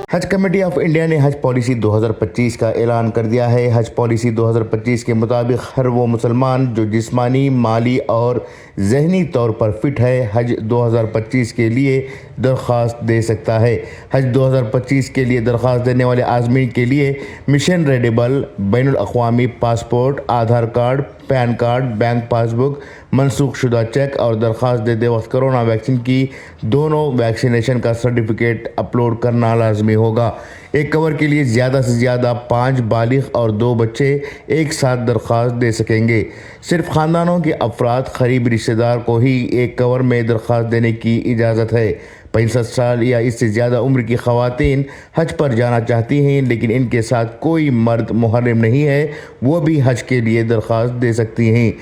हज committee of India ने हज पॉलिसी 2025 का ऐलान कर दिया है। हज पॉलिसी 2025 के मुताबिक हर वो मुसलमान जो जिस्मानी, माली और ज़हनी तौर पर फिट है, हज 2025 के लिए दरख्वास्त दे सकता है। हज 2025 के लिए दरख्वास्त देने वाले आज़मीन के लिए मिशन रेडेबल, बैनुल अक़वामी passport, Aadhaar card, PAN card, bank passbook, मनसूख शुदा चेक और दरख्वास्त देते वक्त कोरोना वैक्सीन की दोनों वैक्सीनेशन का सर्टिफिकेट अपलोड करना लाजमी होगा। एक कवर के लिए ज़्यादा से ज़्यादा 5 बालिग और 2 बच्चे एक साथ दरख्वास्त दे सकेंगे। सिर्फ ख़ानदानों के अफराद करीबी रिश्तेदार को ही एक कवर में दरख्वास्त देने की इजाज़त है। 65 साल या इससे ज़्यादा उम्र की ख़वातीन हज पर जाना चाहती हैं लेकिन इनके साथ कोई मर्द मुहर्रिम नहीं है, वो भी हज के लिए दरख्वास्त दे सकती हैं।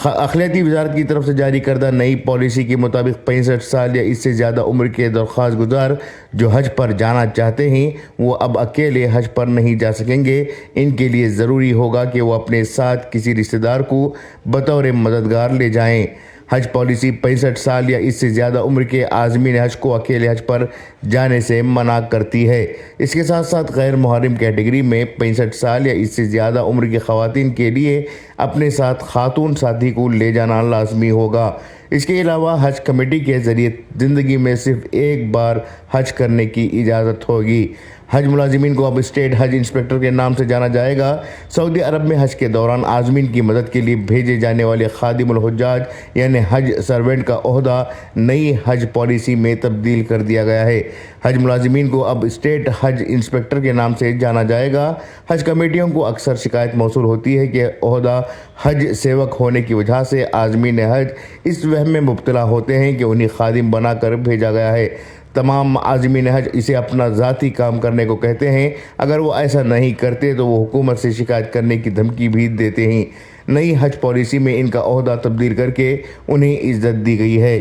अखिलती वजारत की तरफ से जारी करदा नई पॉलिसी के मुताबिक 65 साल या इससे ज़्यादा उम्र के दरख्वास्त गुजार जो हज पर जाना चाहते हैं वो अब अकेले हज पर नहीं जा सकेंगे। इनके लिए ज़रूरी होगा कि वो अपने साथ किसी रिश्तेदार को बतौर मददगार ले जाएं। हज पॉलिसी 65 साल या इससे ज़्यादा उम्र के आज़मीन हज को अकेले हज पर जाने से मना करती है। इसके साथ साथ गैर मुहर्रिम कैटेगरी में 65 साल या इससे ज़्यादा उम्र की ख़वातीन के लिए अपने साथ खातून साथी को ले जाना लाजमी होगा। इसके अलावा हज कमेटी के ज़रिए ज़िंदगी में सिर्फ एक बार हज करने की इजाज़त होगी। हज मुलाजिमीन को अब स्टेट हज इंस्पेक्टर के नाम से जाना जाएगा। सऊदी अरब में हज के दौरान आज़मीन की मदद के लिए भेजे जाने वाले खादिमुल हुज्जाज यानी हज सर्वेंट का ओहदा नई हज पॉलिसी में तब्दील कर दिया गया है। हज मुलाजिमीन को अब स्टेट हज इंस्पेक्टर के नाम से जाना जाएगा। हज कमेटियों को अक्सर शिकायत मौसूल होती है कि ओहदा हज सेवक होने की वजह से आज़मीन हज इस वहम में मुब्तला होते हैं कि उन्हें खादिम बनाकर भेजा गया है। तमाम आज़मीन हज इसे अपना ज़ाती काम करने को कहते हैं। अगर वो ऐसा नहीं करते तो वो हुकूमत से शिकायत करने की धमकी भी देते हैं। नई हज पॉलिसी में इनका ओहदा तब्दील करके उन्हें इज़्ज़त दी गई है।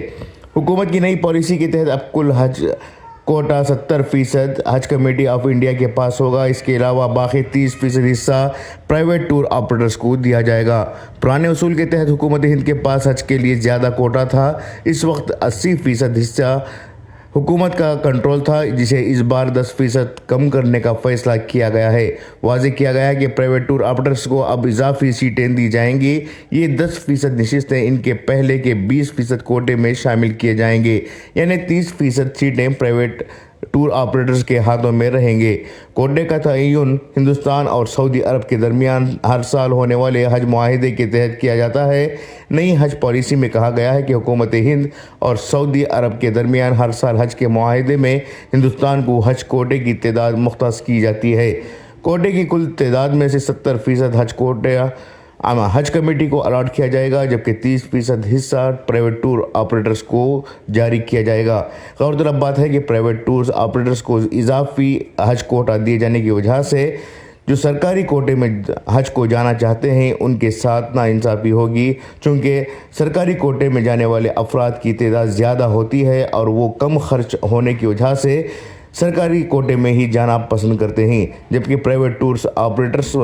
हुकूमत की नई पॉलिसी के तहत अब कुल हज कोटा 70% हज कमेटी ऑफ इंडिया के पास होगा। इसके अलावा बाकी 30% हिस्सा प्राइवेट टूर ऑपरेटर्स को दिया जाएगा। पुराने उसूल के तहत हुकूमत हिंद के पास हज के लिए ज़्यादा कोटा था। इस वक्त 80% हिस्सा हुकूमत का कंट्रोल था, जिसे इस बार 10% कम करने का फैसला किया गया है। वाज़ेह किया गया है कि प्राइवेट टूर ऑपरेटर्स को अब इजाफी सीटें दी जाएंगी। ये 10% नशिस्तें इनके पहले के 20% कोटे में शामिल किए जाएंगे, यानी 30% सीटें प्राइवेट टूर ऑपरेटर्स के हाथों में रहेंगे। कोटे का तयन हिंदुस्तान और सऊदी अरब के दरमियान हर साल होने वाले हज मुआहिदे के तहत किया जाता है। नई हज पॉलिसी में कहा गया है कि हुकूमत हिंद और सऊदी अरब के दरमियान हर साल हज के मुआहिदे में हिंदुस्तान को हज कोटे की तादाद मुख्तस की जाती है। कोटे की कुल तादाद में से 70% हज कोटे हज कमेटी को अलॉट किया जाएगा, जबकि 30% हिस्सा प्राइवेट टूर ऑपरेटर्स को जारी किया जाएगा। गौरतलब बात है कि प्राइवेट टूर ऑपरेटर्स को इजाफी हज कोटा दिए जाने की वजह से जो सरकारी कोटे में हज को जाना चाहते हैं उनके साथ नाइंसाफ़ी होगी, चूँकि सरकारी कोटे में जाने वाले अफराद की तादाद ज़्यादा होती है और वो कम खर्च होने की वजह से सरकारी कोटे में ही जाना पसंद करते हैं, जबकि प्राइवेट टूर्स ऑपरेटर्स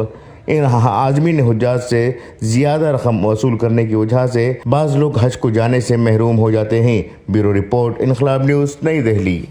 इन आज़मीन हुज्जाज से ज़्यादा रकम वसूल करने की वजह से बाज़ लोग हज को जाने से महरूम हो जाते हैं। ब्यूरो रिपोर्ट, इनकलाब न्यूज़, नई दिल्ली।